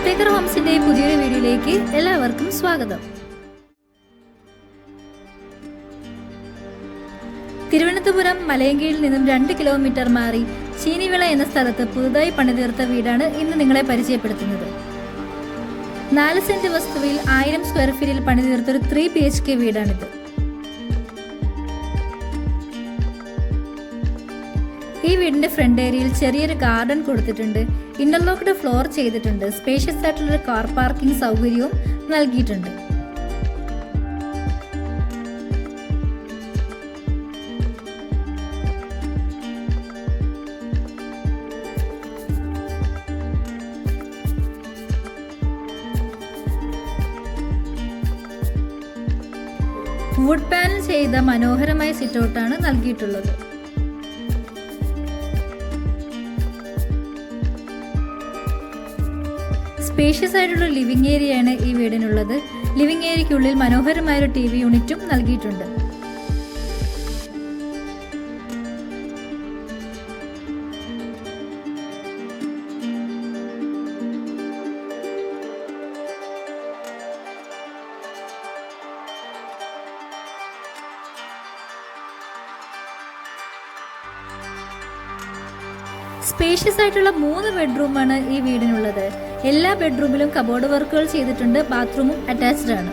പത്തേക്കർ ഹോംസിന്റെ പുതിയൊരു വീഡിയോയിലേക്ക് എല്ലാവർക്കും സ്വാഗതം. തിരുവനന്തപുരം മലയങ്കീഴിൽ നിന്നും 2 കിലോമീറ്റർ മാറി ചീനിവിള എന്ന സ്ഥലത്ത് പുതുതായി പണിതീർത്ത വീടാണ് ഇന്ന് നിങ്ങളെ പരിചയപ്പെടുത്തുന്നത്. 4 സെന്റ് വസ്തുവിൽ 1000 സ്ക്വയർ ഫീറ്റിൽ പണിതീർത്തൊരു 3 BHK വീടാണിത്. ഈ വീടിന്റെ ഫ്രണ്ട് ഏരിയയിൽ ചെറിയൊരു ഗാർഡൻ കൊടുത്തിട്ടുണ്ട്. ഇന്റർലോക്ക്ഡ് ഫ്ലോർ ചെയ്തിട്ടുണ്ട്. സ്പേഷ്യസ് ആയിട്ടുള്ള കാർ പാർക്കിംഗ് സൗകര്യവും നൽകിയിട്ടുണ്ട്. വുഡ് പാനൽ ചെയ്ത മനോഹരമായ സിറ്റൗട്ടാണ് നൽകിയിട്ടുള്ളത്. സ്പേഷ്യസ് ആയിട്ടുള്ള ലിവിംഗ് ഏരിയയാണ് ഈ വീടിനുള്ളത്. ലിവിംഗ് ഏരിയയ്ക്കുള്ളിൽ മനോഹരമായ ഒരു TV യൂണിറ്റും നൽകിയിട്ടുണ്ട്. സ്പേഷ്യസ് ആയിട്ടുള്ള 3 ബെഡ്റൂമാണ് ഈ വീടിനുള്ളത്. എല്ലാ ബെഡ്റൂമിലും കബോർഡ് വർക്കുകൾ ചെയ്തിട്ടുണ്ട്. ബാത്റൂമും അറ്റാച്ച്ഡ് ആണ്.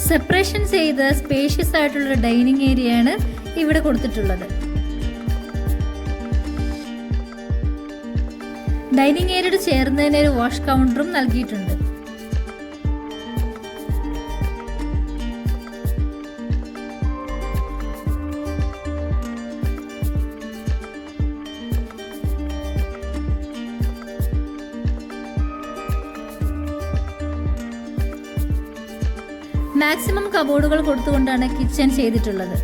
സെപ്പറേഷൻ ചെയ്ത സ്പേഷ്യസ് ആയിട്ടുള്ള ഡൈനിങ് ഏരിയയാണ് ഇവിടെ കൊടുത്തിട്ടുള്ളത്. ഡൈനിങ് ഏരിയയോട് ചേർന്ന് തന്നെ ഒരു വാഷ് കൗണ്ടറും നൽകിയിട്ടുണ്ട്. മാക്സിമം കബോർഡുകൾ കൊടുത്തുകൊണ്ടാണ് കിച്ചൺ ചെയ്തിട്ടുള്ളത്.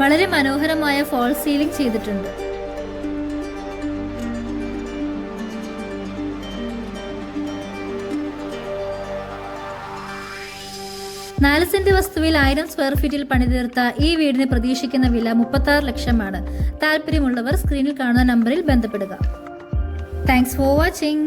വളരെ മനോഹരമായ ഫോൾ സീലിംഗ് ചെയ്തിട്ടുണ്ട്. നാല് സെന്റ് വസ്തുവിൽ 1000 സ്ക്വയർ ഫീറ്റിൽ പണിതീർത്ത ഈ വീടിന് പ്രതീക്ഷിക്കുന്ന വില 36 ലക്ഷമാണ്. താല്പര്യമുള്ളവർ സ്ക്രീനിൽ കാണുന്ന നമ്പറിൽ ബന്ധപ്പെടുക. Thanks for watching.